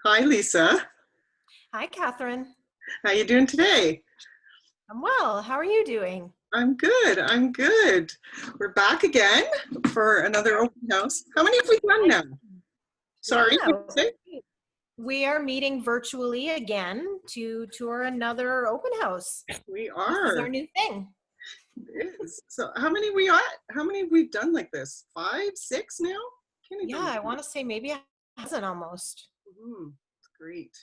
Hi, Lisa. Hi, Catherine. How you doing today? I'm well. How are you doing? I'm good. I'm good. We're back again for another open house. How many have we done now? Sorry, what Yeah, did you say? we are meeting virtually again to tour another open house. We This is are. our new thing. It is. So how many we got? How many we've done like this? Five, six now? Can't Yeah, even I remember. want to say maybe a dozen almost. It's great.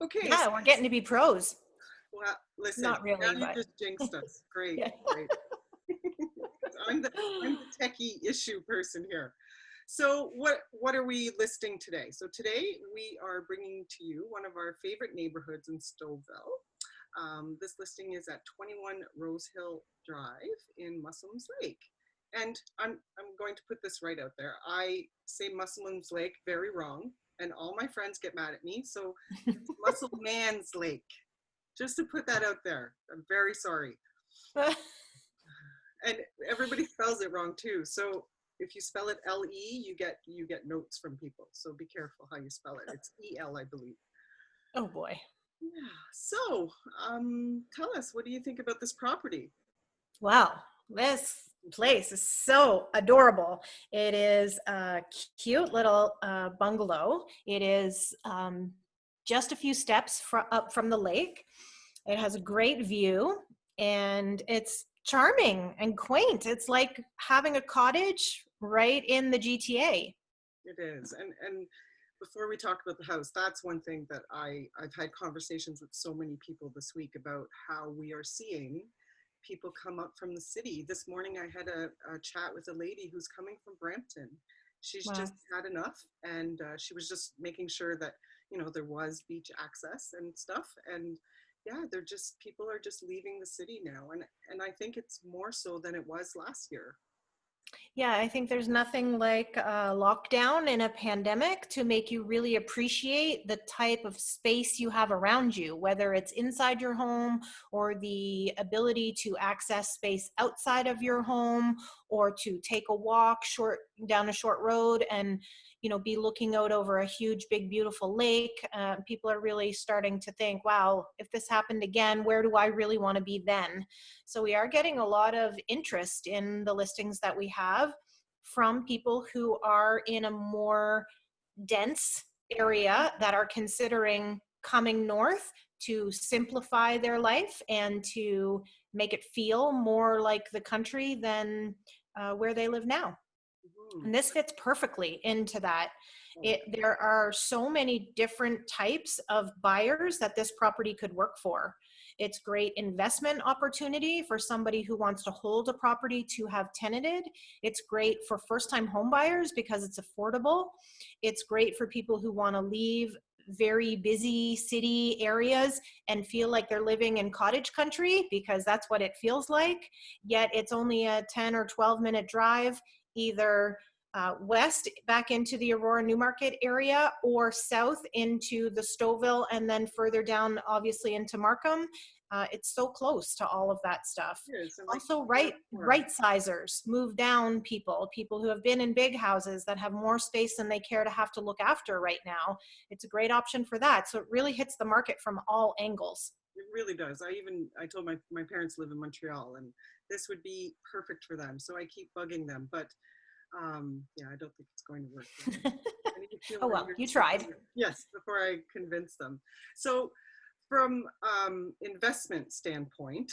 Okay, Yeah, we're getting to be pros. well, listen, Not really, now you but just jinxed us. Great, yeah. great. I'm the techie issue person here. So what are we listing today? So today we are bringing to you one of our favorite neighborhoods in Stouffville. This listing is at 21 Rosehill Drive in Mussleman's Lake. And I'm going to put this right out there. I say Mussleman's Lake very wrong, and all my friends get mad at me. So it's Mussleman's Lake. Just to put that out there. I'm very sorry. And everybody spells it wrong too. So if you spell it L-E, you get notes from people. So be careful how you spell it. It's E-L, I believe. Oh boy. Yeah. So tell us, what do you think about this property? Wow, this place is so adorable. It is a cute little bungalow. It is just a few steps up from the lake. It has a great view and it's charming and quaint. It's like having a cottage right in the GTA. It is. And before we talk about the house, that's one thing that I've had conversations with so many people this week about how we are seeing people come up from the city. This morning I had a chat with a lady who's coming from Brampton. She's Wow. just had enough, and she was just making sure that there was beach access and stuff. And yeah, people are just leaving the city now, and I think it's more so than it was last year. Yeah, I think there's nothing like a lockdown in a pandemic to make you really appreciate the type of space you have around you, whether it's inside your home or the ability to access space outside of your home or to take a walk down a short road and be looking out over a huge, big, beautiful lake. People are really starting to think, wow, if this happened again, where do I really want to be then? So we are getting a lot of interest in the listings that we have from people who are in a more dense area that are considering coming north to simplify their life and to make it feel more like the country than where they live now. Mhm. And this fits perfectly into that. Oh, There are so many different types of buyers that this property could work for. It's great investment opportunity for somebody who wants to hold a property to have tenanted. It's great for first-time home buyers because it's affordable. It's great for people who want to leave very busy city areas and feel like they're living in cottage country because that's what it feels like. Yet it's only a 10 or 12-minute drive either west back into the Aurora Newmarket area or south into the Stouffville and then further down obviously into Markham. It's so close to all of that stuff. it is. And like Also you're right sizers, move down people who have been in big houses that have more space than they care to have to look after right now. It's a great option for that. So it really hits the market from all angles. It really does. I told my parents live in Montreal, and this would be perfect for them. So I keep bugging them, but yeah, I don't think it's going to work. I need a few Oh more well, years you before, tried. yes, before I convince them. So from investment standpoint,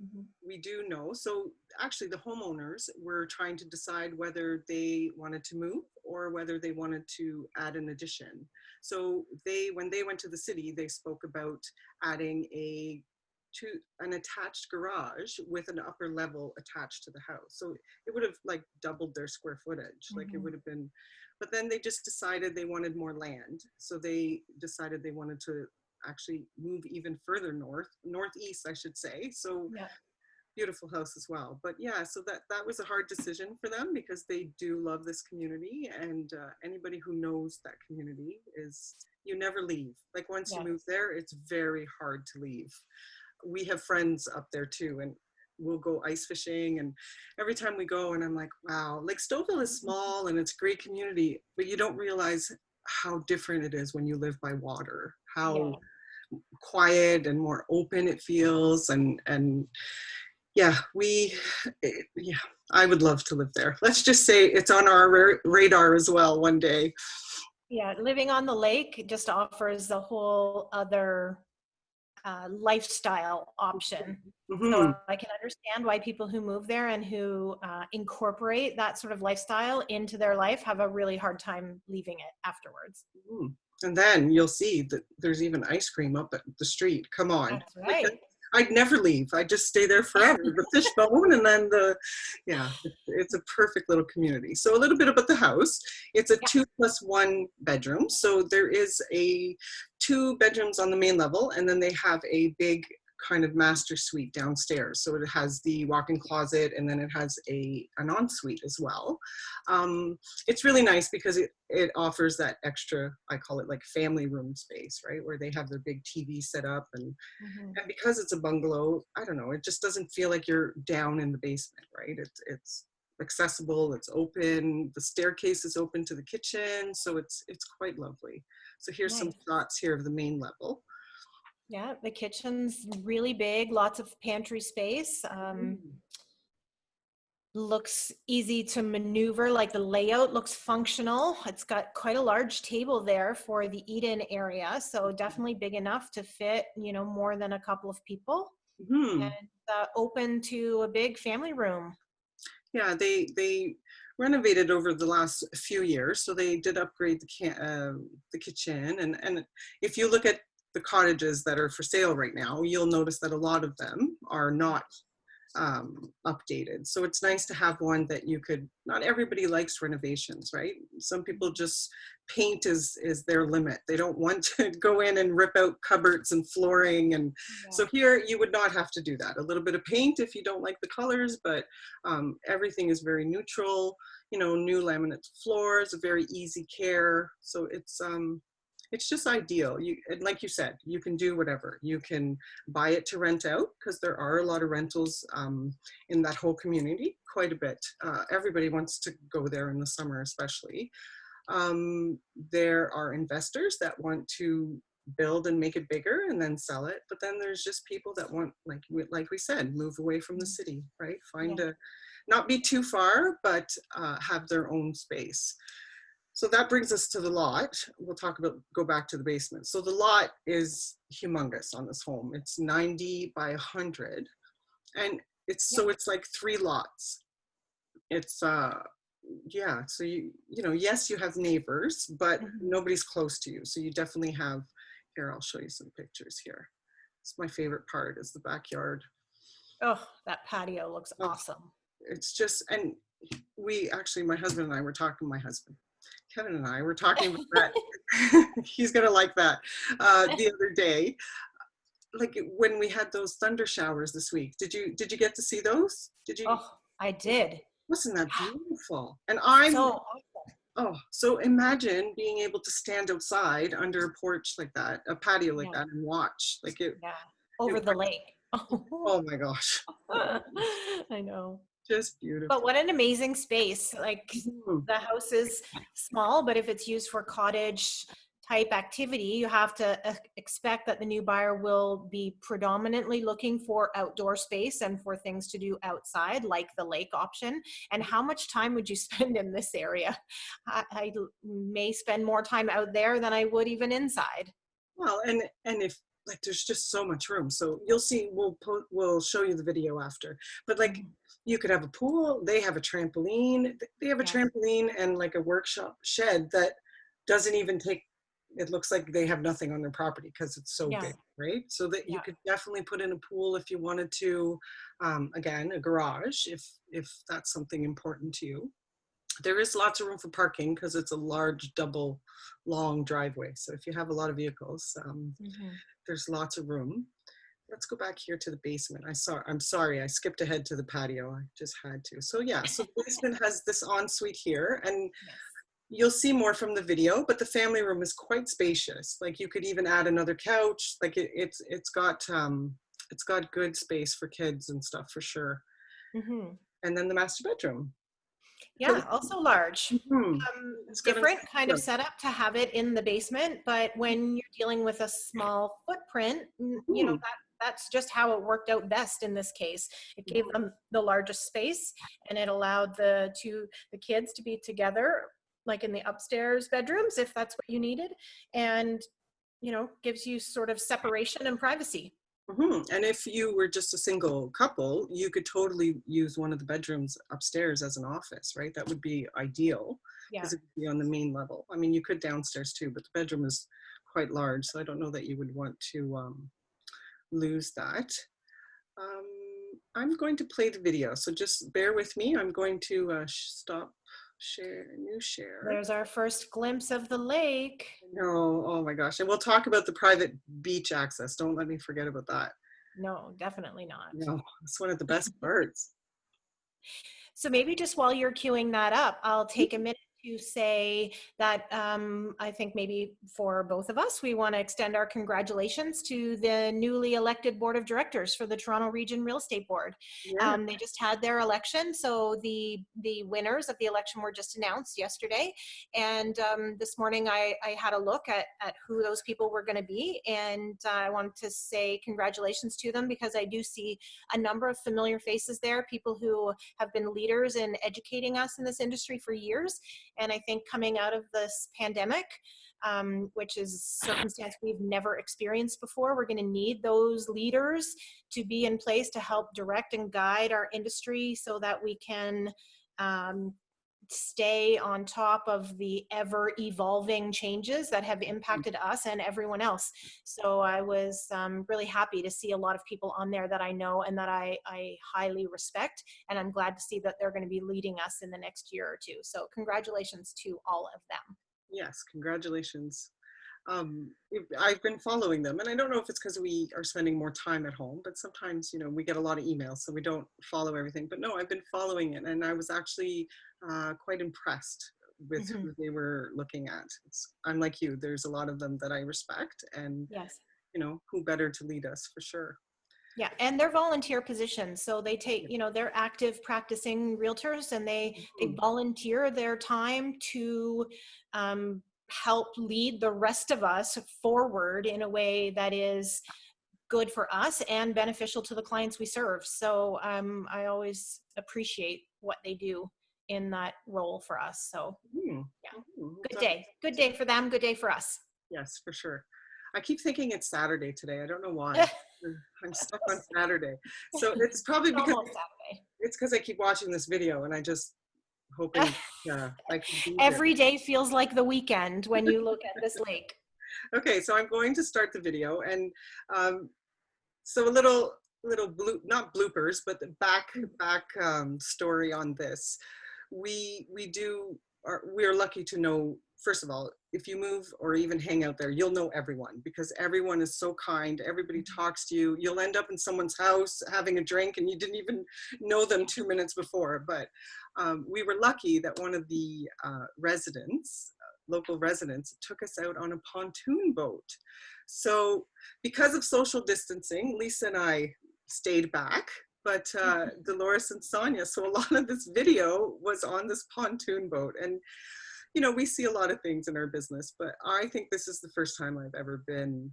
Mhm. we do know. So actually, the homeowners were trying to decide whether they wanted to move or whether they wanted to add an addition. So when they went to the city, they spoke about adding to an attached garage with an upper level attached to the house. So it would have like doubled their square footage. Like it Mhm. would have been, but then they just decided they wanted more land. So they decided they wanted to actually move even further northeast, I should say. So Yeah. beautiful house as well. But yeah, so that was a hard decision for them because they do love this community, and anybody who knows that community is you never leave. Like once you Yeah. move there, it's very hard to leave. We have friends up there too, and we'll go ice fishing, and every time we go, and I'm like, wow, like Stouffville is small and it's a great community, but you don't realize how different it is when you live by water, Yeah. how quiet and more open it feels. And yeah, yeah, I would love to live there. Let's just say it's on our radar as well one day. Yeah, living on the lake just offers a whole other lifestyle option. Hmm. So I can understand why people who move there and who incorporate that sort of lifestyle into their life have a really hard time leaving it afterwards. And then you'll see that there's even ice cream up at the street. Come on. That's Like, right. I'd never leave. I'd just stay there forever. The fishbone, and then yeah, it's a perfect little community. So a little bit about the house. It's a Yeah. 2+1 bedroom. So there is a 2 bedrooms on the main level, and then they have a big kind of master suite downstairs. So it has the walk-in closet, and then it has an ensuite as well. It's really nice because it offers that extra, I call it like family room space, right? Where they have their big TV set up, Mhm. and because it's a bungalow, I don't know, it just doesn't feel like you're down in the basement, right? It's accessible, it's open, the staircase is open to the kitchen, so it's quite lovely. So here's some Nice. shots here of the main level. Yeah, the kitchen's really big, lots of pantry space. Mm. Looks easy to maneuver, like the layout looks functional. It's got quite a large table there for the eat-in area, so definitely big enough to fit, more than a couple of people, Hmm. and open to a big family room. Yeah, they renovated over the last few years, so they did upgrade the kitchen, and if you look at the cottages that are for sale right now, you'll notice that a lot of them are not updated. So it's nice to have one that you could, not everybody likes renovations, right? Some people just paint is their limit. They don't want to go in and rip out cupboards and flooring. And Yeah. so here you would not have to do that. A little bit of paint if you don't like the colors, but everything is very neutral, new laminate floors, a very easy care. So it's just ideal. And like you said, you can do whatever. You can buy it to rent out, because there are a lot of rentals in that whole community, quite a bit. Everybody wants to go there in the summer, especially. There are investors that want to build and make it bigger and then sell it. But then there's just people that want, like we said, move away from the city, right? Yeah. Not be too far, but have their own space. So that brings us to the lot. We'll go back to the basement. So the lot is humongous on this home. It's 90 by 100. And Yeah. it's like 3 lots. It's, yeah, so yes, you have neighbors, but Mhm. nobody's close to you. So you definitely have, here, I'll show you some pictures here. It's my favorite part, is the backyard. Oh, that patio looks Oh, awesome. it's just, and my husband and I were talking, Kevin and I were talking about that. He's gonna like that. The other day, like when we had those thunder showers this week. Did you get to see those? Did you? Oh, I did. Wasn't that beautiful? And So so imagine being able to stand outside under a porch like that, a patio like yeah, that, and watch. Like yeah, it over the lake. oh my gosh, I know. just But beautiful. what an amazing space. Like Mhm. the house is small, but if it's used for cottage type activity, you have to expect that the new buyer will be predominantly looking for outdoor space and for things to do outside, like the lake option. And how much time would you spend in this area? I may spend more time out there than I would even inside. Well, and if, like, there's just so much room. So you'll see, we'll show you the video after. But like, Mhm. you could have a pool, they have a trampoline, they have a Yeah, trampoline and like a workshop shed that doesn't even take, it looks like they have nothing on their property because it's so yeah, big, right? So that you yeah, could definitely put in a pool if you wanted to. Again, a garage if that's something important to you. There is lots of room for parking because it's a large double long driveway. So if you have a lot of vehicles, hmm, there's lots of room. Let's go back here to the basement. I'm sorry, I skipped ahead to the patio. I just had to. So yeah, so the basement has this ensuite here, and yes, you'll see more from the video, but the family room is quite spacious. Like you could even add another couch. Like it's got good space for kids and stuff for sure. hmm. And then the master bedroom. Yeah, also large. Mhm. It's got a Different kind of yeah. setup to have it in the basement, but when you're dealing with a small footprint, Mhm. that's just how it worked out best in this case. It gave them the largest space, and it allowed the kids to be together, like in the upstairs bedrooms, if that's what you needed, and gives you sort of separation and privacy. And if you were just a single couple, you could totally use one of the bedrooms upstairs as an office, right? That would be ideal Yeah. because it would be on the main level. I mean, you could downstairs too, but the bedroom is quite large, so I don't know that you would want to lose that. Um, I'm going to play the video, so just bear with me. I'm going to stop share, new share. There's our first glimpse of the lake. No, oh my gosh. And we'll talk about the private beach access. Don't let me forget about that. No, definitely not. No, it's one of the best parts. So maybe just while you're queuing that up, I'll take a minute to say that I think maybe for both of us, we want to extend our congratulations to the newly elected board of directors for the Toronto Region Real Estate Board. Yeah. They just had their election, so the winners of the election were just announced yesterday. And this morning I had a look at who those people were going to be, and I wanted to say congratulations to them because I do see a number of familiar faces there, people who have been leaders in educating us in this industry for years. And I think coming out of this pandemic, which is a circumstance we've never experienced before, we're going to need those leaders to be in place to help direct and guide our industry so that we can stay on top of the ever evolving changes that have impacted us and everyone else. So I was really happy to see a lot of people on there that I know and that I highly respect. And I'm glad to see that they're going to be leading us in the next year or two. So congratulations to all of them. Yes, congratulations. I've been following them, and I don't know if it's because we are spending more time at home, but sometimes, we get a lot of emails, so we don't follow everything. But no, I've been following it, and I was actually quite impressed with Mm-hmm. who they were looking at. I'm like you, there's a lot of them that I respect, and, Yes. who better to lead us for sure. Yeah, and they're volunteer positions. So they take, they're active practicing realtors, and they Mhm. volunteer their time to help lead the rest of us forward in a way that is good for us and beneficial to the clients we serve. So I always appreciate what they do in that role for us. So Mhm. yeah, Mhm. good day. Good day for them, good day for us. Yes, for sure. I keep thinking it's Saturday today. I don't know why. I'm stuck on Saturday. So it's probably because Almost Saturday. it's because I keep watching this video and I just hoping I could be there. Every day feels like the weekend when you look at this lake. Okay, so I'm going to start the video, and um, so not bloopers, but the back story on this. We're lucky to know, first of all, if you move or even hang out there, you'll know everyone because everyone is so kind. Everybody talks to you. You'll end up in someone's house having a drink and you didn't even know them 2 minutes before. But we were lucky that one of the local residents, took us out on a pontoon boat. So because of social distancing, Lisa and I stayed back, but Dolores and Sonia, so a lot of this video was on this pontoon boat. And, we see a lot of things in our business, but I think this is the first time I've ever been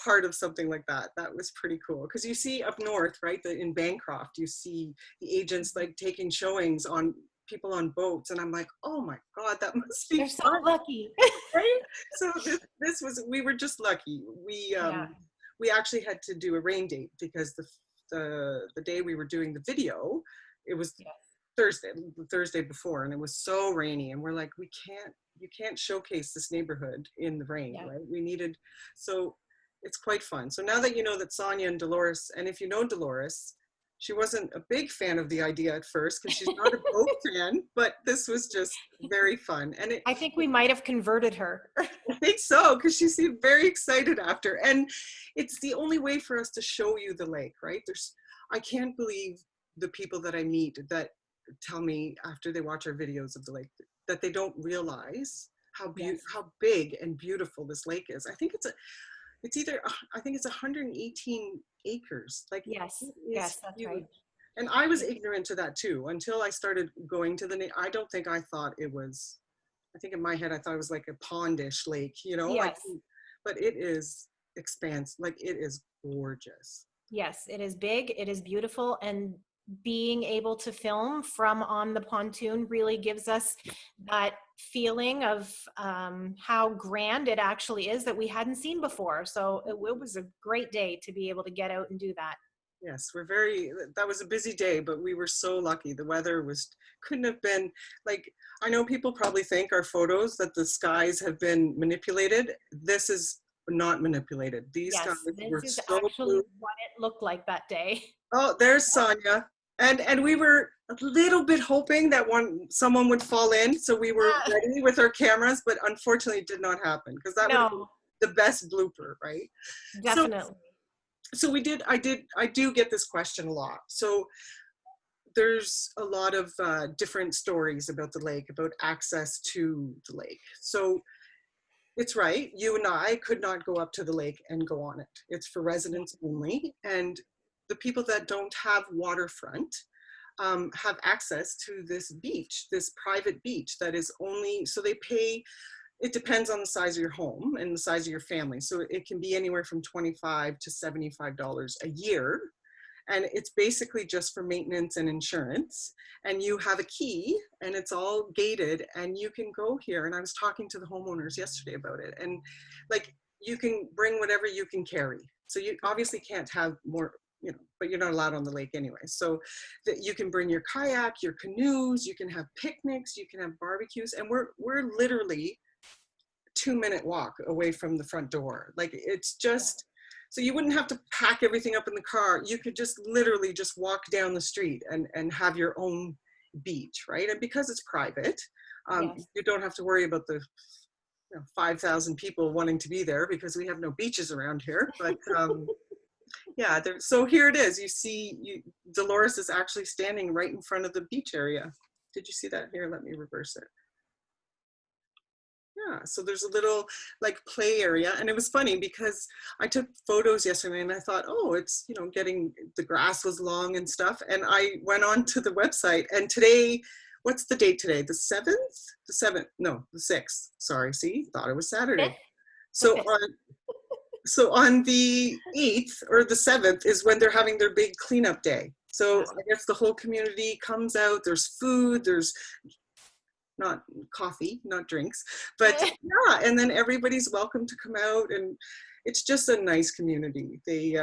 part of something like that. That was pretty cool. Because you see up north, right, in Bancroft, you see the agents like taking showings on people on boats. And I'm like, oh my God, that must be They're so fun. lucky. Right? So we were just lucky. Yeah. We actually had to do a rain date because the day we were doing the video, it was Yes. the Thursday before, and it was so rainy, and we're like, you can't showcase this neighborhood in the rain, Yeah. right? So it's quite fun. So now that you know that Sonia and Dolores, and if you know Dolores, she wasn't a big fan of the idea at first because she's not a boat fan, but this was just very fun. And I think we might have converted her. I think so, because she seemed very excited after. And it's the only way for us to show you the lake, right? I can't believe the people that I meet that tell me after they watch our videos of the lake that they don't realize Yes. how big and beautiful this lake is. I think I think it's 118 acres. Like, Yes. it is Yes, that's right. huge. And I was ignorant to that too, until I started going to I don't think I thought it was, I think in my head, I thought it was like a pondish lake, you know, like, Yes. but it is like it is gorgeous. Yes, it is big, it is beautiful, and being able to film from on the pontoon really gives us that feeling of how grand it actually is that we hadn't seen before. So it was a great day to be able to get out and do that. Yes, that was a busy day, but we were so lucky. The weather couldn't have been like, I know people probably think our photos that the skies have been manipulated. This is not manipulated. These skies Yes, this were is so actually blue. what it looked like that day. Oh, there's Sonia. And we were a little bit hoping that someone would fall in. So we were ready with our cameras, but unfortunately it did not happen because that would have been No, the best blooper, right? So definitely. so I do get this question a lot. So there's a lot of different stories about the lake, about access to the lake. So it's right, you and I could not go up to the lake and go on it. It's for residents only. And the people that don't have waterfront have access to this beach, this private beach that is only, so they pay, it depends on the size of your home and the size of your family. So it can be anywhere from $25 to $75 a year. And it's basically just for maintenance and insurance. And you have a key and it's all gated and you can go here. And I was talking to the homeowners yesterday about it. And like, you can bring whatever you can carry. So you obviously can't have more, you know, but you're not allowed on the lake anyway. So that you can bring your kayak, your canoes, you can have picnics, you can have barbecues. And we're literally 2-minute walk away from the front door. Like it's just, so you wouldn't have to pack everything up in the car. You could just literally just walk down the street and have your own beach, right? And because it's private, Yes. you don't have to worry about the 5,000 people wanting to be there because we have no beaches around here. But yeah, so here it is. You see, Dolores is actually standing right in front of the beach area. Did you see that? Here, let me reverse it. Yeah, so there's a little like play area. And it was funny because I took photos yesterday and I thought, oh, it's, you know, the grass was long and stuff. And I went on to the website and today, what's the date today? The 7th? No, the 6th. Sorry, see, thought it was Saturday. The So fifth. on the 8th or the 7th is when they're having their big cleanup day. So I guess the whole community comes out, there's food, there's not coffee, not drinks, but yeah, and then everybody's welcome to come out and it's just a nice community. They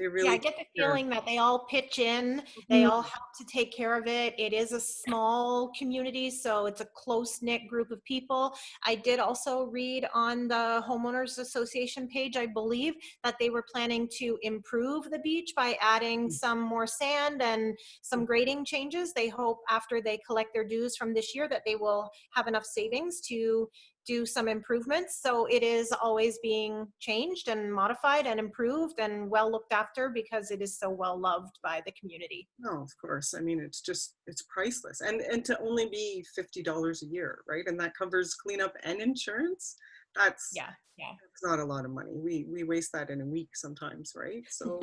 really Yeah, I get the feeling that they all pitch in, they Mhm. all help to take care of it. It is a small community, so it's a close-knit group of people. I did also read on the Homeowners Association page, I believe, that they were planning to improve the beach by adding some more sand and some grading changes. They hope after they collect their dues from this year that they will have enough savings to do some improvements. So it is always being changed and modified and improved and well looked after because it is so well loved by the community. No, of course. I mean, it's priceless. And to only be $50 a year, right? And that covers cleanup and insurance. That's Yeah, yeah. That's not a lot of money. We waste that in a week sometimes, right? So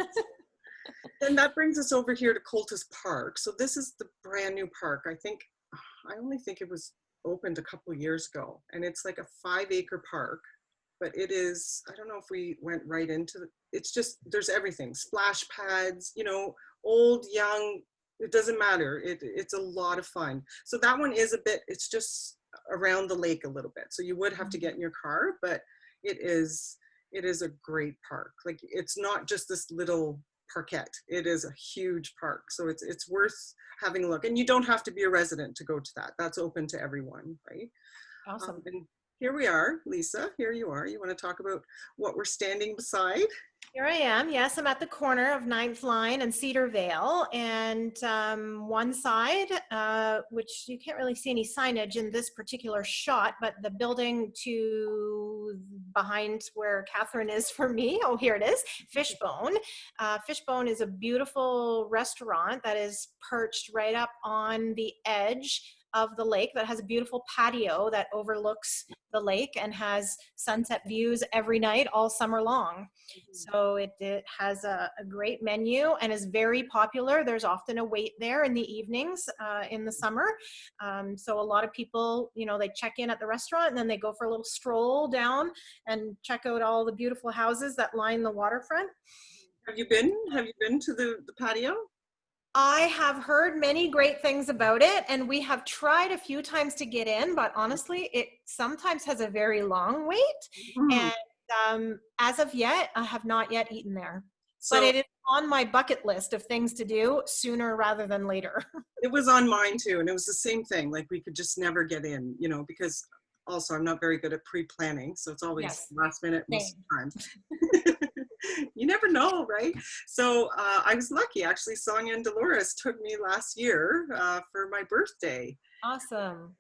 then that brings us over here to Coltis Park. So this is the brand new park. I only think it was opened a couple of years ago, and it's like a 5-acre park, but it is, I don't know if we went right into it's just, there's everything, splash pads, you know, old, young, it doesn't matter. It's a lot of fun. So that one is a bit, it's just around the lake a little bit. So you would have to get in your car, but it is a great park. Like it's not just this little parkette. It is a huge park. So it's worth having a look. And you don't have to be a resident to go to that. That's open to everyone, right? Awesome. And here we are, Lisa, here you are. You want to talk about what we're standing beside? Here I am. Yes, I'm at the corner of Ninth Line and Cedar Vale. And one side, which you can't really see any signage in this particular shot, but the building to behind where Catherine is for me, oh, here it is, Fishbone. Fishbone is a beautiful restaurant that is perched right up on the edge of the lake that has a beautiful patio that overlooks the lake and has sunset views every night all summer long. So it has a great menu and is very popular. There's often a wait there in the evenings in the summer. So a lot of people, you know, they check in at the restaurant and then they go for a little stroll down and check out all the beautiful houses that line the waterfront. Have you been? Have you been to the patio? I have heard many great things about it, and we have tried a few times to get in, but honestly, it sometimes has a very long wait. Mm. And as of yet, I have not yet eaten there. But So it is on my bucket list of things to do sooner rather than later. it was on mine too, and it was the same thing. Like we could just never get in, you know, because also I'm not very good at pre-planning, so it's always Yes, last minute most same. of the time. You never know, right? So I was lucky. Actually, Sonia and Dolores took me last year for my birthday. Awesome.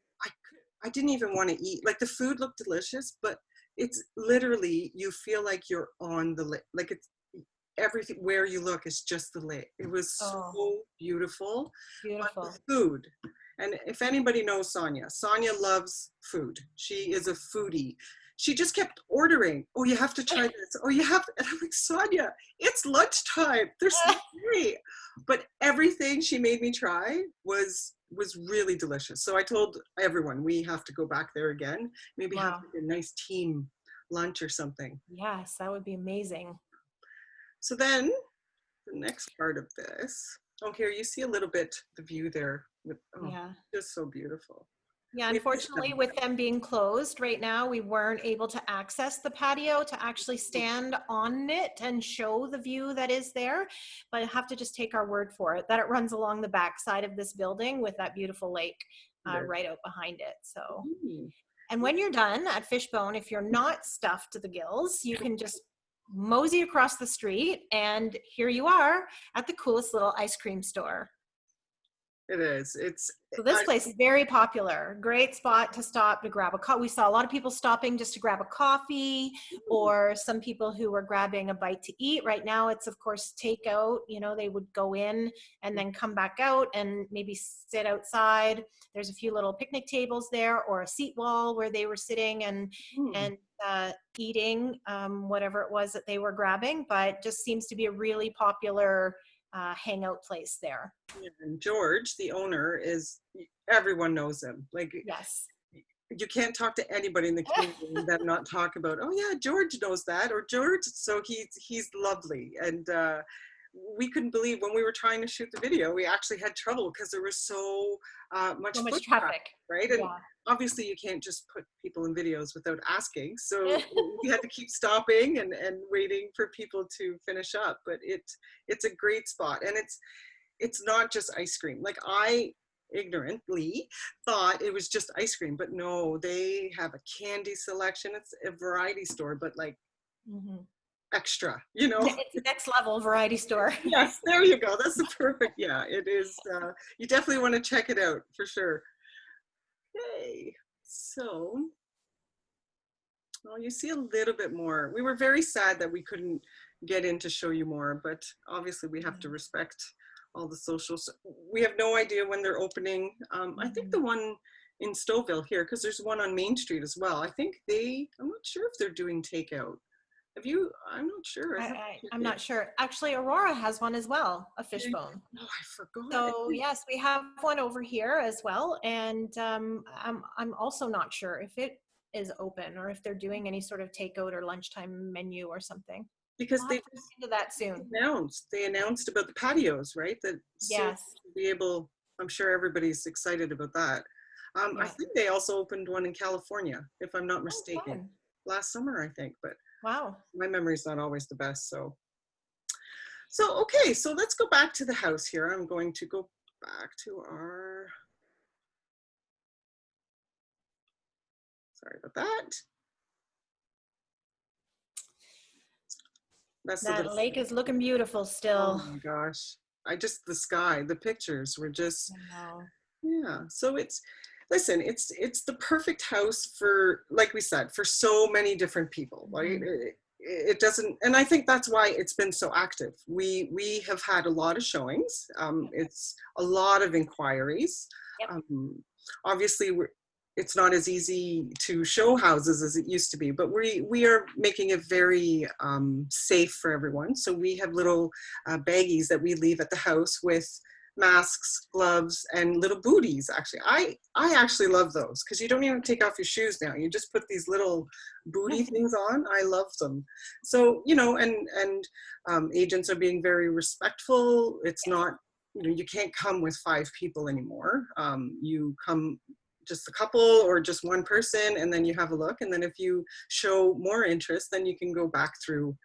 I didn't even want to eat. Like the food looked delicious, but it's literally you feel like you're on the lake. Like it's everything where you look is just the lake. It was Oh, so beautiful. But beautiful. the food, and if anybody knows Sonia, Sonia loves food. She is a foodie. She just kept ordering. Oh, you have to try this. Oh, you have to. And I'm like, Sonia, it's lunchtime. There's no way. But everything she made me try was really delicious. So I told everyone we have to go back there again. Maybe have Wow. like a nice team lunch or something. Yes, that would be amazing. So then the next part of this. Oh, here you see a little bit the view there. With, oh, Yeah. just so beautiful. Yeah, We missed unfortunately, them. with them being closed right now, we weren't able to access the patio to actually stand on it and show the view that is there. But I have to just take our word for it that it runs along the back side of this building with that beautiful lake There. right out behind it. So, Mm. and when you're done at Fishbone, if you're not stuffed to the gills, you can just mosey across the street and here you are at the coolest little ice cream store. It is. It's. So this I, place is very popular. Great spot to stop to grab a coffee. We saw a lot of people stopping just to grab a coffee, or some people who were grabbing a bite to eat. Right now, it's of course takeout. You know, they would go in and then come back out and maybe sit outside. There's a few little picnic tables there, or a seat wall where they were sitting and mm. and eating whatever it was that they were grabbing. But just seems to be a really popular hangout place there. Yeah, and George, the owner, is everyone knows him. Like Yes. you can't talk to anybody in the community and then not talk about, oh yeah, George knows that, or George. So he's lovely, and we couldn't believe when we were trying to shoot the video, we actually had trouble because there was so much So foot much traffic, traffic. right? And Yeah. obviously you can't just put people in videos without asking. So we had to keep stopping and waiting for people to finish up. But it's a great spot, and it's not just ice cream. Like I ignorantly thought it was just ice cream, but no, they have a candy selection. It's a variety store, but like Mhm. extra, you know. It's a next level variety store. Yes, there you go. That's the perfect. Yeah, it is. You definitely want to check it out for sure. Okay, so well, you see a little bit more. We were very sad that we couldn't get in to show you more, but obviously we have to respect all the socials. We have no idea when they're opening. I think the one in Stouffville here, because there's one on Main Street as well. I think I'm not sure if they're doing takeout. Have you? I'm not sure. I'm not sure. Actually, Aurora has one as well, a Fishbone. Oh, I forgot. So yes, we have one over here as well, and I'm also not sure if it is open or if they're doing any sort of takeout or lunchtime menu or something. Because We'll have they to look into that soon. announced about the patios, right? That soon Yes. we'll be able. I'm sure everybody's excited about that. I Yeah. think they also opened one in California, if I'm not Oh, mistaken, fun. last summer, I think. But Wow. my memory's not always the best. So okay, so let's go back to the house here. I'm going to go back to our. Sorry about that. That's the That little. lake is looking beautiful still. Oh my gosh! The sky, the pictures were just. Wow. Yeah, so listen, it's the perfect house for, like we said, for so many different people, right? Mhm. it doesn't, and I think that's why it's been so active. We have had a lot of showings. It's a lot of inquiries. Yep. Obviously, it's not as easy to show houses as it used to be, but we are making it very safe for everyone. So we have little baggies that we leave at the house with masks, gloves, and little booties. Actually, I actually love those because you don't even take off your shoes now. You just put these little booty things on. I love them. So, you know, and agents are being very respectful. It's not, you know, you can't come with 5 people anymore. You come just a couple or just one person, and then you have a look. And then if you show more interest, then you can go back through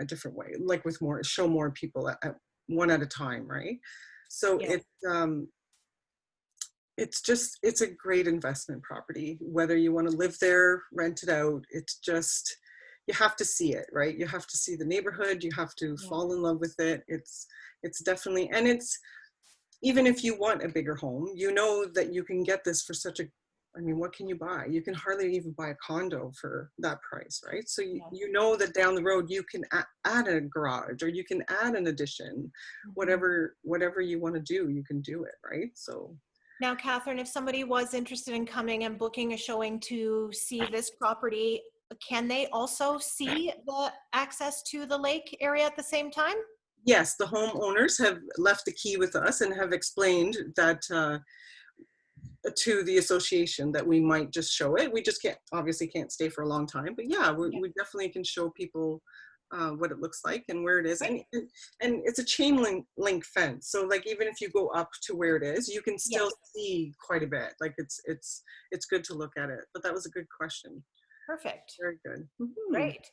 a different way, like with show more people at one at a time, right? So it's a great investment property, whether you want to live there, rent it out. It's just, you have to see it, right? You have to see the neighborhood, you have to fall in love with it. It's definitely, and it's, even if you want a bigger home, you know that you can get this for such a, I mean, what can you buy? You can hardly even buy a condo for that price, right? So you know that down the road you can add a garage, or you can add an addition, whatever you want to do, you can do it, right? So now, Catherine, if somebody was interested in coming and booking a showing to see this property, can they also see the access to the lake area at the same time? yes, the homeowners have left the key with us and have explained that to the association that we might just show it. We just obviously can't stay for a long time, but yeah, we definitely can show people what it looks like and where it is. And it's a chain link fence. So like, even if you go up to where it is, you can still see quite a bit. Like it's good to look at it. But that was a good question. Perfect. Very good. Great.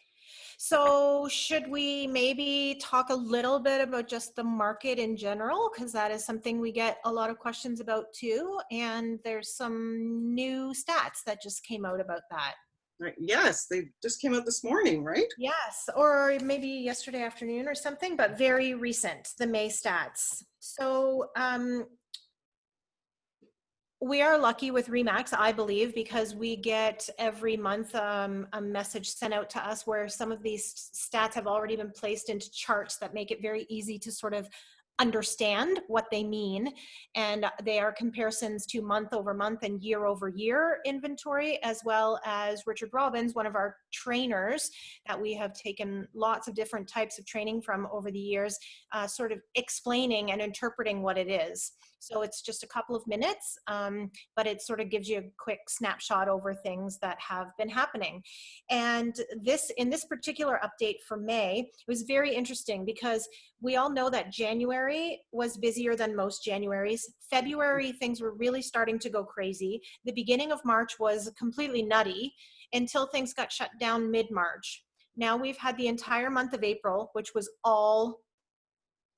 So should we maybe talk a little bit about just the market in general? Because that is something we get a lot of questions about too. And there's some new stats that just came out about that. Right. Yes, they just came out this morning, right? Yes, or maybe yesterday afternoon or something, but very recent, the May stats. So we are lucky with Remax, I believe, because we get every month a message sent out to us where some of these stats have already been placed into charts that make it very easy to sort of understand what they mean. And they are comparisons to month over month and year over year inventory, as well as Richard Robbins, one of our trainers that we have taken lots of different types of training from over the years, sort of explaining and interpreting what it is. So it's just a couple of minutes, but it sort of gives you a quick snapshot over things that have been happening. And in this particular update for May, it was very interesting because we all know that January was busier than most Januaries. February, things were really starting to go crazy. The beginning of March was completely nutty until things got shut down mid-March. Now we've had the entire month of April, which was all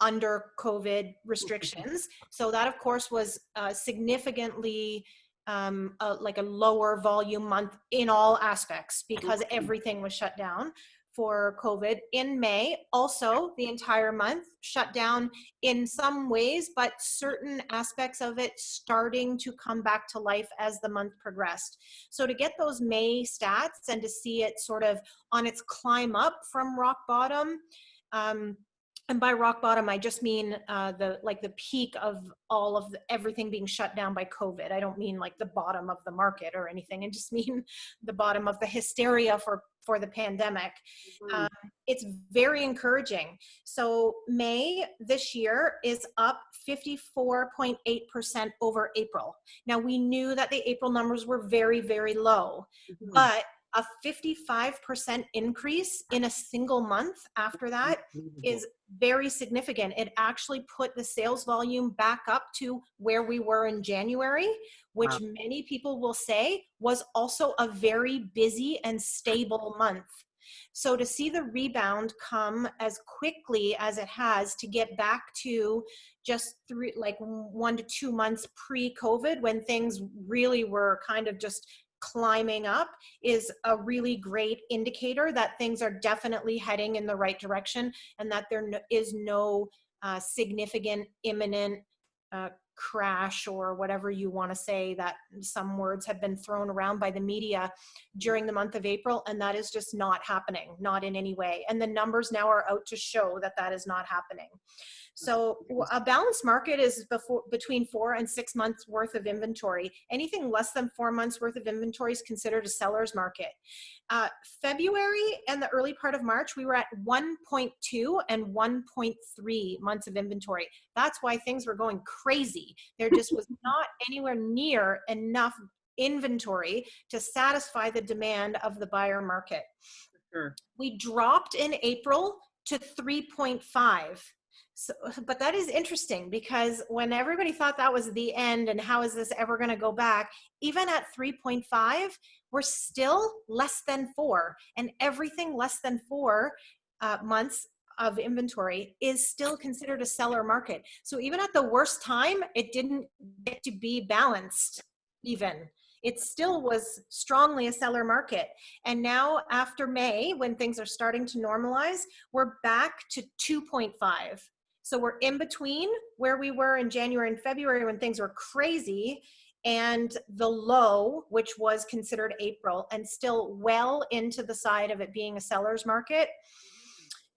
under COVID restrictions. So that, of course, was significantly like a lower volume month in all aspects because everything was shut down for COVID. In May, also the entire month shut down in some ways, but certain aspects of it starting to come back to life as the month progressed. So to get those May stats and to see it sort of on its climb up from rock bottom, and by rock bottom, I just mean the peak of all of everything being shut down by COVID. I don't mean like the bottom of the market or anything. I just mean the bottom of the hysteria for the pandemic. It's very encouraging. So May this year is up 54.8% over April. Now we knew that the April numbers were very, very low, but a 55% increase in a single month after that is very significant. It actually put the sales volume back up to where we were in January, which many people will say was also a very busy and stable month. So to see the rebound come as quickly as it has, to get back to just 1 to 2 months pre-COVID when things really were kind of just climbing up, is a really great indicator that things are definitely heading in the right direction and that there is no significant imminent crash or whatever you want to say, that some words have been thrown around by the media during the month of April, and that is just not happening, not in any way. And the numbers now are out to show that that is not happening. So a balanced market is between 4 and 6 months worth of inventory. Anything less than 4 months worth of inventory is considered a seller's market. February and the early part of March, we were at 1.2 and 1.3 months of inventory. That's why things were going crazy. There just was not anywhere near enough inventory to satisfy the demand of the buyer market. Sure. We dropped in April to 3.5. So, but that is interesting, because when everybody thought that was the end and how is this ever going to go back, even at 3.5, we're still less than 4, and everything less than 4 months of inventory is still considered a seller market. So even at the worst time, it didn't get to be balanced even. It still was strongly a seller market. And now after May, when things are starting to normalize, we're back to 2.5. So we're in between where we were in January and February when things were crazy, and the low, which was considered April, and still well into the side of it being a seller's market.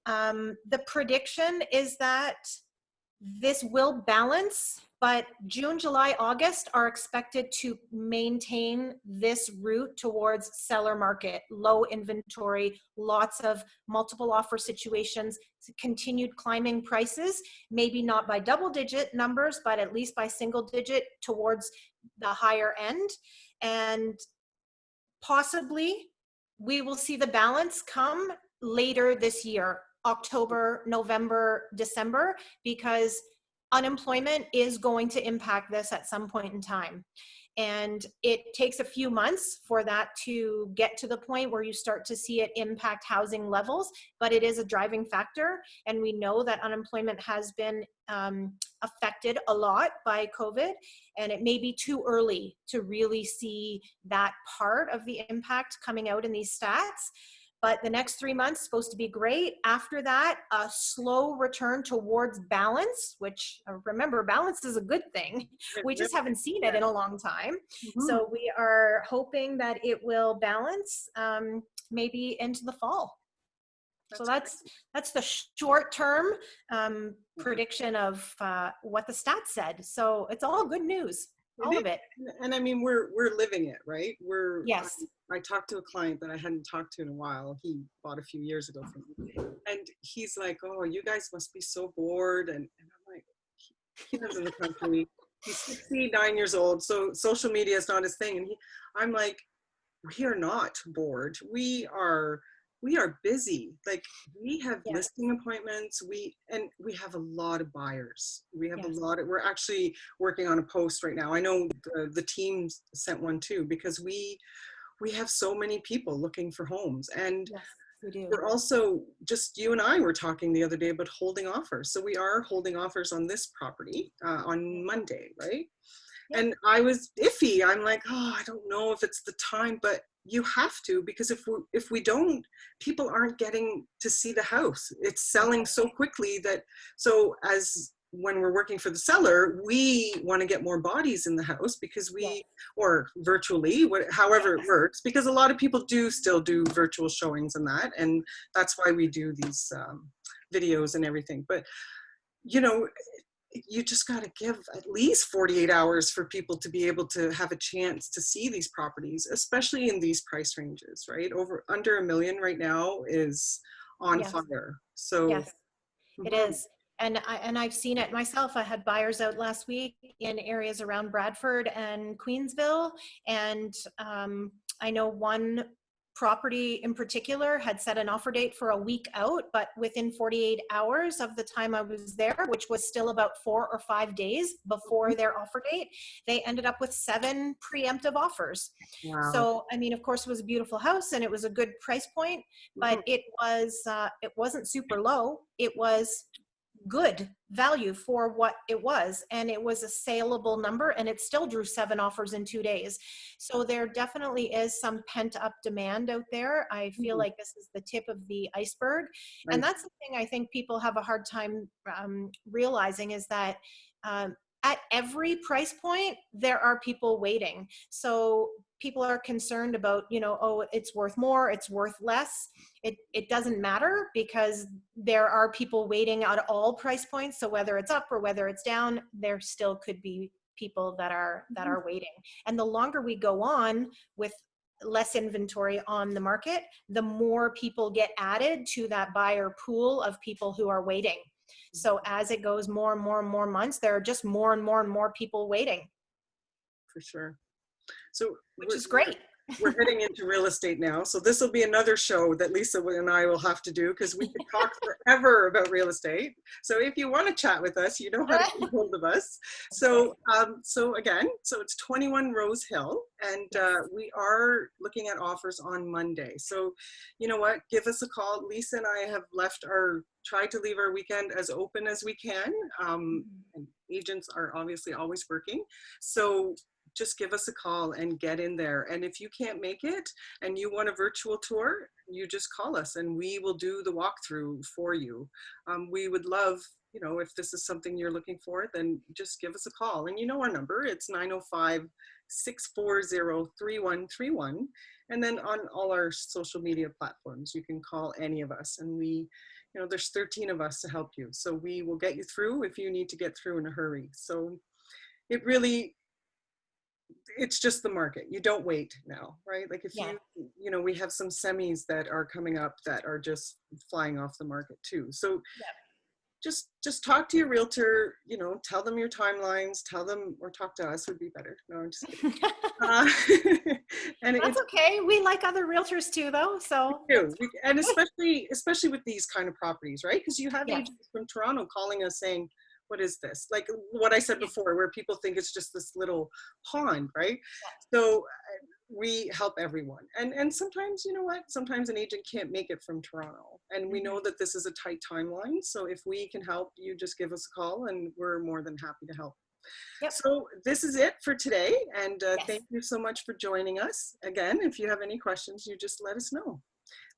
The prediction is that this will balance, but June, July, August are expected to maintain this route towards seller market, low inventory, lots of multiple offer situations, continued climbing prices, maybe not by double-digit numbers, but at least by single-digit towards the higher end. And possibly we will see the balance come later this year, October, November, December, because unemployment is going to impact this at some point in time. And it takes a few months for that to get to the point where you start to see it impact housing levels, but it is a driving factor. And we know that unemployment has been affected a lot by COVID, and it may be too early to really see that part of the impact coming out in these stats. But the next 3 months is supposed to be great. After that, a slow return towards balance, which remember, balance is a good thing. We just haven't seen it in a long time. So we are hoping that it will balance maybe into the fall. So that's the short-term prediction of what the stats said. So it's all good news, all of it. And I mean, we're living it, right? Yes. I talked to a client that I hadn't talked to in a while. He bought a few years ago from me, and he's like, "Oh, you guys must be so bored." And I'm like, he lives in the country. He's 69 years old, so social media is not his thing. And I'm like, we are not bored. We are busy. Like, we have listing appointments. We have a lot of buyers. We have a lot of, we're actually working on a post right now. I know the team sent one too, because we have so many people looking for homes. And we do. We're also, just you and I were talking the other day about holding offers. So we are holding offers on this property on Monday, right? And I was iffy. I'm like, oh, I don't know if it's the time, but you have to, because if we don't, people aren't getting to see the house. It's selling so quickly that, so as when we're working for the seller, we want to get more bodies in the house, because or virtually, however it works, because a lot of people do still do virtual showings and that, and that's why we do these videos and everything. But, you know, you just got to give at least 48 hours for people to be able to have a chance to see these properties, especially in these price ranges, right? Under $1 million right now is on fire. So it is. And I've seen it myself. I had buyers out last week in areas around Bradford and Queensville. And I know one property in particular had set an offer date for a week out, but within 48 hours of the time I was there, which was still about 4 or 5 days before their offer date, they ended up with 7 preemptive offers. Wow. So, I mean, of course, it was a beautiful house and it was a good price point, but it wasn't super low. It was good value for what it was, and it was a saleable number, and it still drew 7 offers in 2 days. So there definitely is some pent-up demand out there. I feel like this is the tip of the iceberg, and that's the thing I think people have a hard time realizing, is that at every price point, there are people waiting. So people are concerned about, oh, it's worth more, it's worth less. It doesn't matter, because there are people waiting at all price points. So whether it's up or whether it's down, there still could be people that are waiting. And the longer we go on with less inventory on the market, the more people get added to that buyer pool of people who are waiting. So as it goes more and more and more months, there are just more and more people waiting. For sure. So which is great. We're heading into real estate now. So this will be another show that Lisa and I will have to do, because we could talk forever about real estate. So if you want to chat with us, you know how to get hold of us. So again, it's 21 Rosehill, and we are looking at offers on Monday. So you know what, give us a call. Lisa and I have tried to leave our weekend as open as we can. And agents are obviously always working. So just give us a call and get in there. And if you can't make it and you want a virtual tour, you just call us and we will do the walkthrough for you. We would love, if this is something you're looking for, then just give us a call. And our number, it's 905-640-3131. And then on all our social media platforms, you can call any of us. And there's 13 of us to help you. So we will get you through if you need to get through in a hurry. So it's just the market. You don't wait now, right? Like if we have some semis that are coming up that are just flying off the market too. So just talk to your realtor, tell them your timelines, or talk to us would be better. No, I'm just kidding. And that's okay. We like other realtors too, though. So and especially with these kind of properties, right? Because you have agents from Toronto calling us saying, what is this? Like what I said before, where people think it's just this little pond, right? So we help everyone. And sometimes, sometimes an agent can't make it from Toronto. And we know that this is a tight timeline. So if we can help, you just give us a call and we're more than happy to help. Yep. So this is it for today. And thank you so much for joining us. Again, if you have any questions, you just let us know.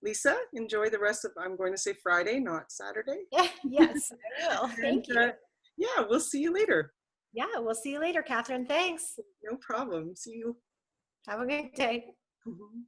Lisa, enjoy the rest of, I'm going to say Friday, not Saturday. Yes, I will. Thank you. Yeah, we'll see you later. Yeah, we'll see you later, Catherine. Thanks. No problem. See you. Have a good day. Mm-hmm.